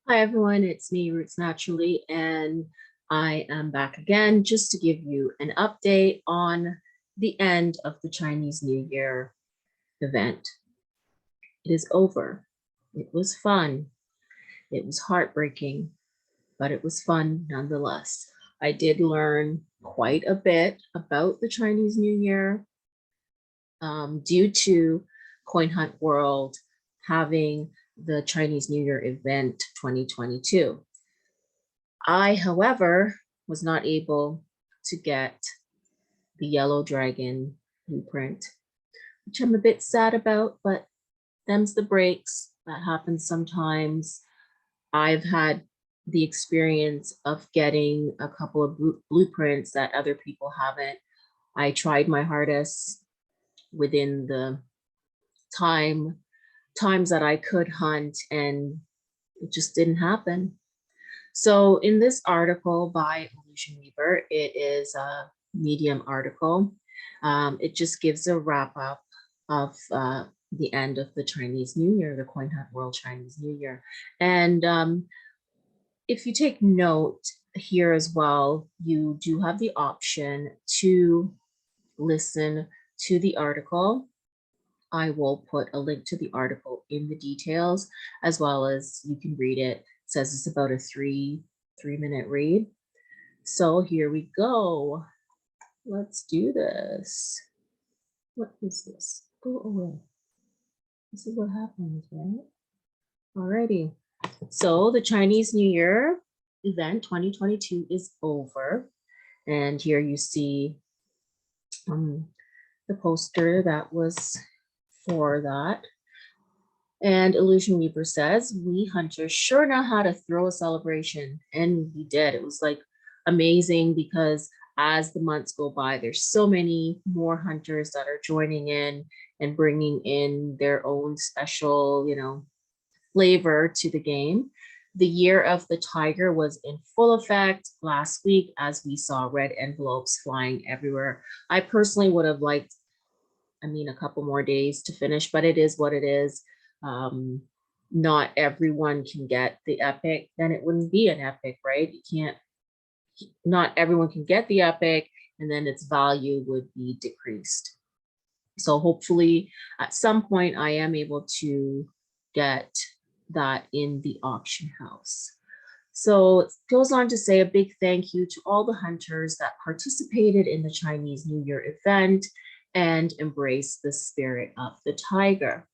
Hi everyone, it's me, Rootsnaturally, and I am back again just to give you an update on the end of the Chinese New Year event. It is over. It was fun. It was heartbreaking, but it was fun nonetheless. I did learn quite a bit about the Chinese New Year due to Coin Hunt World having the Chinese New Year event 2022. I, however, was not able to get the yellow dragon blueprint, which I'm a bit sad about, but them's the breaks. That happens sometimes. I've had the experience of getting a couple of blueprints that other people haven't. I tried my hardest within the times that I could hunt, and it just didn't happen. So in this article by Illusionweaver, it is a Medium article. It just gives a wrap up of the end of the Chinese New Year, the Coin Hunt World Chinese New Year. And if you take note here as well, you do have the option to listen to the article. I will put a link to the article in the details, as well as you can read it. It says it's about a three-minute read. So here we go. Let's do this. What is this? Go away. This is what happens, right? Alrighty. So the Chinese New Year event 2022 is over. And here you see the poster that was for that. And Illusionweaver says, we hunters sure know how to throw a celebration. And we did. It was like amazing because as the months go by, there's so many more hunters that are joining in and bringing in their own special, flavor to the game. The year of the tiger was in full effect last week as we saw red envelopes flying everywhere. I personally would have liked, a couple more days to finish, but it is what it is. Not everyone can get the epic, then it wouldn't be an epic, right? Not everyone can get the epic, and then its value would be decreased. So hopefully at some point I am able to get that in the auction house. So it goes on to say a big thank you to all the hunters that participated in the Chinese New Year event and embraced the spirit of the tiger.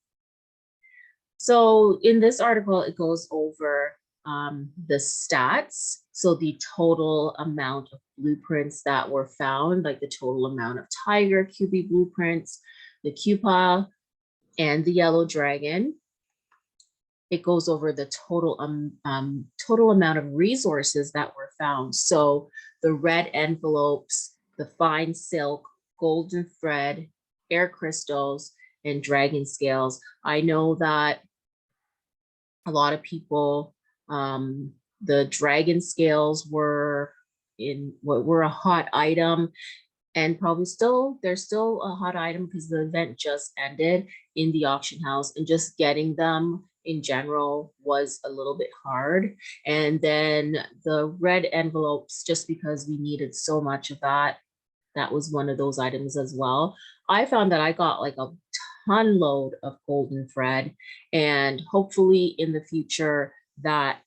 So in this article, it goes over the stats. So the total amount of blueprints that were found, like the total amount of tiger QB blueprints, the Cupa, and the yellow dragon. It goes over the total amount of resources that were found. So the red envelopes, the fine silk, golden thread, air crystals, and dragon scales. I know that a lot of people, the dragon scales were a hot item, and probably they're still a hot item because the event just ended in the auction house, and just getting them in general was a little bit hard. And then the red envelopes, just because we needed so much of that was one of those items as well. I found that I got like a ton load of golden thread, and hopefully in the future that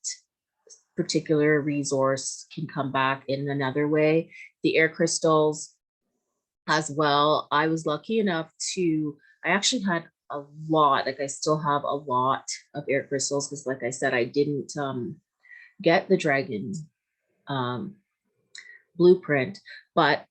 particular resource can come back in another way. The air crystals as well. I was lucky enough I actually had a lot, like I still have a lot of air crystals because like I said, I didn't get the dragon blueprint, but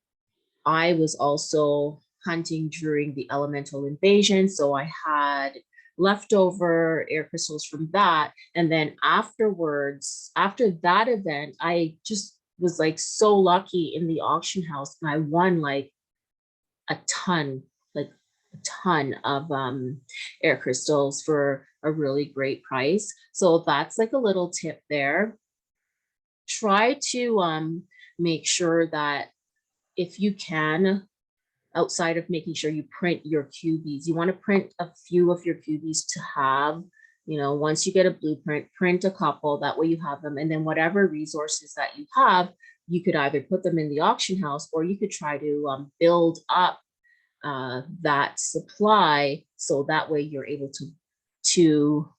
I was also hunting during the elemental invasion. So I had leftover air crystals from that. And then afterwards, after that event, I just was like so lucky in the auction house, and I won like a ton of air crystals for a really great price. So that's like a little tip there. Try to make sure that if you can, outside of making sure you print your QBs, you want to print a few of your QBs to have You know, once you get a blueprint, print a couple, that way you have them. And then whatever resources that you have, you could either put them in the auction house, or you could try to build up that supply. So that way you're able to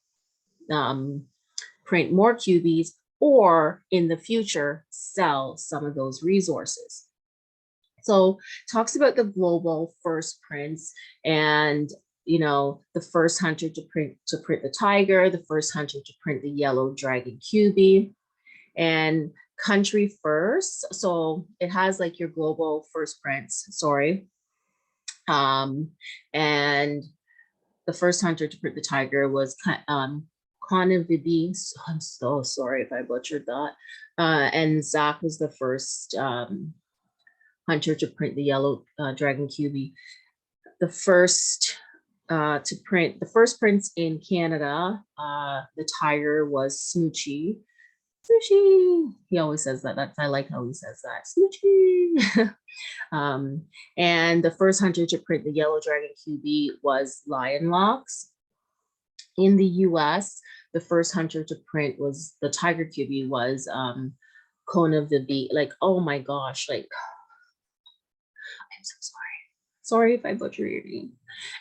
print more QBs, or in the future, sell some of those resources. So talks about the global first prints, and you know, the first hunter to print the tiger, the first hunter to print the yellow dragon QB, and country first. So it has like your global first prints, sorry. And the first hunter to print the tiger was Connivibi. I'm so sorry if I butchered that. And Zach was the first hunter to print the yellow dragon QB. The first prints in Canada, the tiger was Smoochie. Smoochie. He always says that. I like how he says that. Smoochie. And the first hunter to print the yellow dragon QB was Lion Locks. In the US, the first hunter to print was the tiger QB was Kona Vibi. Like, oh my gosh, like, I'm so sorry. Sorry if I butcher your name.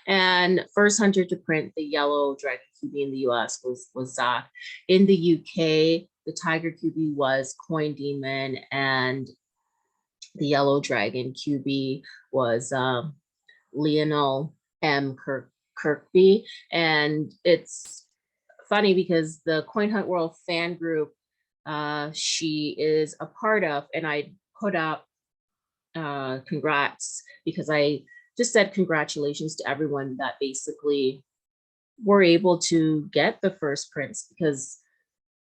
And first hunter to print the yellow dragon QB in the US was Zach. In the UK, the tiger QB was Coin Demon, and the yellow dragon QB was Lionel M. Kirkby. And it's funny because the Coin Hunt World fan group she is a part of, and I put up congrats, because I just said congratulations to everyone that basically were able to get the first prints, because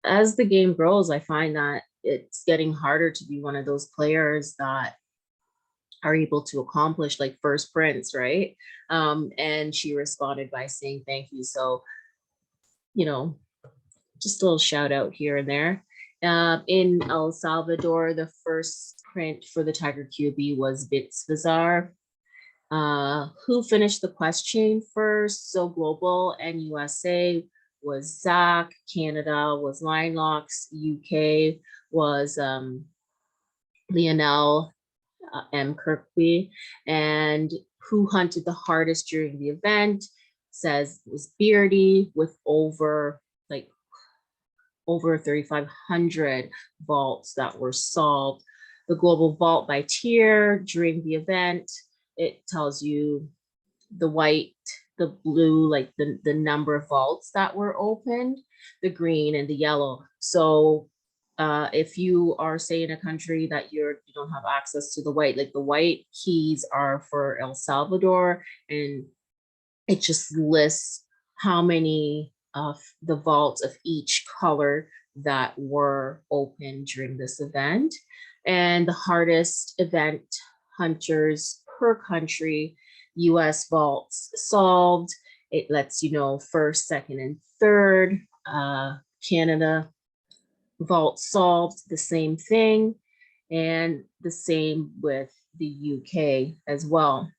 as the game grows, I find that it's getting harder to be one of those players that are able to accomplish like first prints, right? And she responded by saying thank you. So, you know, just a little shout out here and there. In El Salvador, the first print for the Tiger QB was Bits Bazaar. Who finished the quest chain first? So global and USA was Zach, Canada was Lion Locks, UK was Lionel M. Kirkby, and who hunted the hardest during the event says it was Beardy with over 3,500 vaults that were solved. The global vault by tier during the event, it tells you the white, the blue, like the number of vaults that were opened, the green and the yellow. So if you are, say, in a country that you don't have access to the white, like the white keys are for El Salvador, and it just lists how many of the vaults of each color that were open during this event. And the hardest event hunters per country, US vaults solved. It lets you know first, second, and third. Canada vault solved, the same thing, and the same with the UK as well.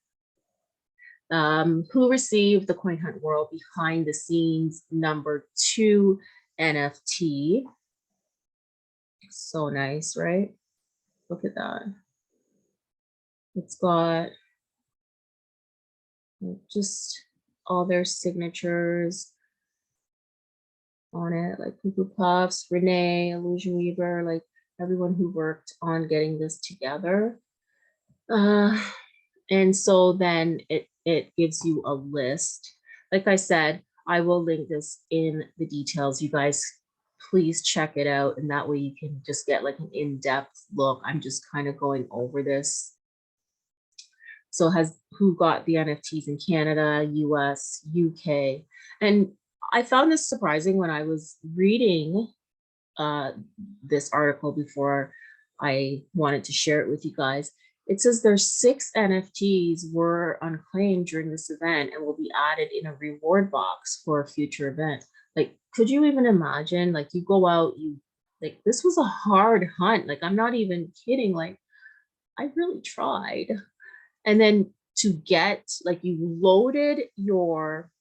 Who received the Coin Hunt World behind the scenes #2 NFT. So nice, right? Look at that. It's got just all their signatures on it, like Cuckoo Puffs, Renee, Illusionweaver, like everyone who worked on getting this together. And so then it gives you a list. Like I said, I will link this in the details. You guys, please check it out. And that way you can just get like an in-depth look. I'm just kind of going over this. So has who got the NFTs in Canada, US, UK. And I found this surprising when I was reading this article before I wanted to share it with you guys. It says there's 6 NFTs were unclaimed during this event and will be added in a reward box for a future event. Like, could you even imagine? Like, you go out, like, this was a hard hunt. Like, I'm not even kidding. Like, I really tried. And then to get, like, you loaded your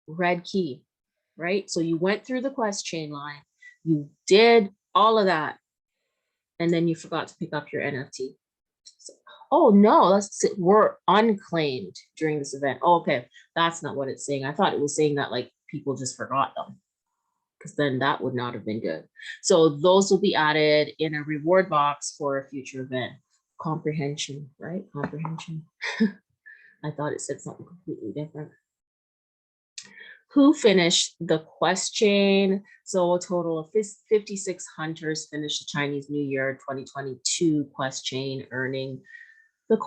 red key right? So you went through the quest chain line, you did all of that, and then you forgot to pick up your NFT. So, oh no, we're unclaimed during this event. Oh, okay, that's not what it's saying. I thought it was saying that like people just forgot them, because then that would not have been good. So those will be added in a reward box for a future event. Comprehension, right? Comprehension. I thought it said something completely different. Who finished the quest chain? So a total of 56 hunters finished the Chinese New Year 2022 quest chain, earning the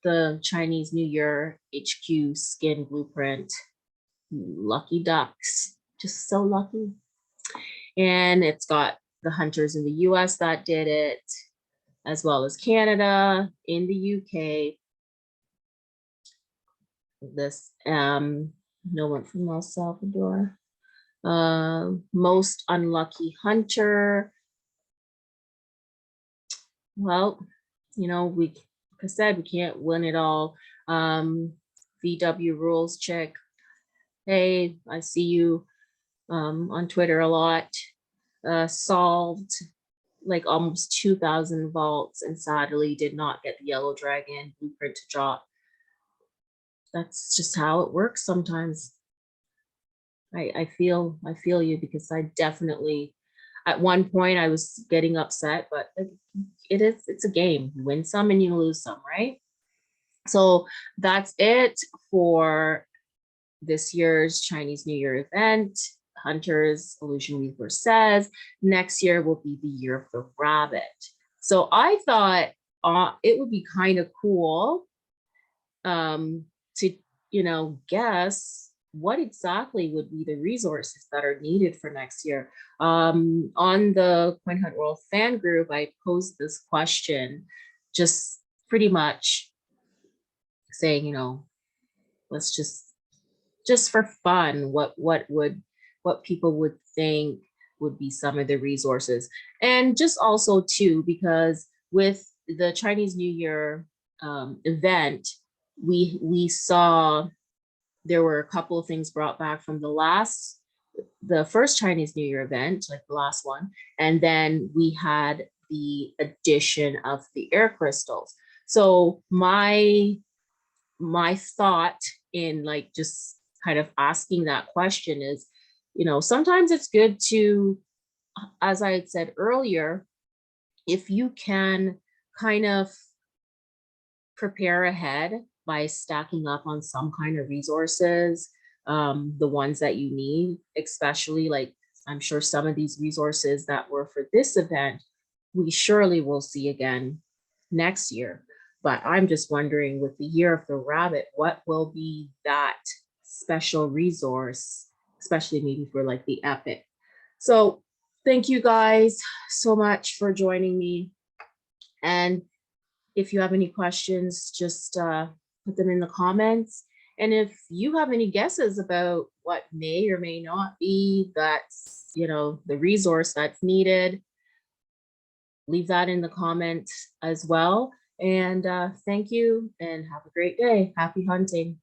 the Chinese New Year HQ skin blueprint. Lucky ducks, just so lucky. And it's got the hunters in the US that did it, as well as Canada, in the UK. This no one from El Salvador. Most unlucky hunter. Well, you know, like I said, we can't win it all. VW rules check. Hey, I see you on Twitter a lot. Solved like almost 2,000 vaults and sadly did not get the yellow dragon blueprint to drop. That's just how it works sometimes. I feel you, because I definitely, at one point I was getting upset, but it's a game. You win some and you lose some, right? So that's it for this year's Chinese New Year event. Hunters, Illusionweaver says next year will be the year of the rabbit. So I thought it would be kind of cool to, you know, guess what exactly would be the resources that are needed for next year. On the Coin Hunt World fan group, I posed this question, just pretty much saying, you know, let's just for fun, what people would think would be some of the resources. And just also too, because with the Chinese New Year event, we saw there were a couple of things brought back from the first Chinese New Year event, like the last one. And then we had the addition of the air crystals. So my thought in like just kind of asking that question is, you know, sometimes it's good to, as I had said earlier, if you can kind of prepare ahead by stacking up on some kind of resources, the ones that you need, especially like I'm sure some of these resources that were for this event, we surely will see again next year. But I'm just wondering, with the year of the rabbit, what will be that special resource, especially maybe for like the epic. So thank you guys so much for joining me. And if you have any questions, just put them in the comments. And if you have any guesses about what may or may not be that's, you know, the resource that's needed, leave that in the comments as well. And thank you and have a great day. Happy hunting.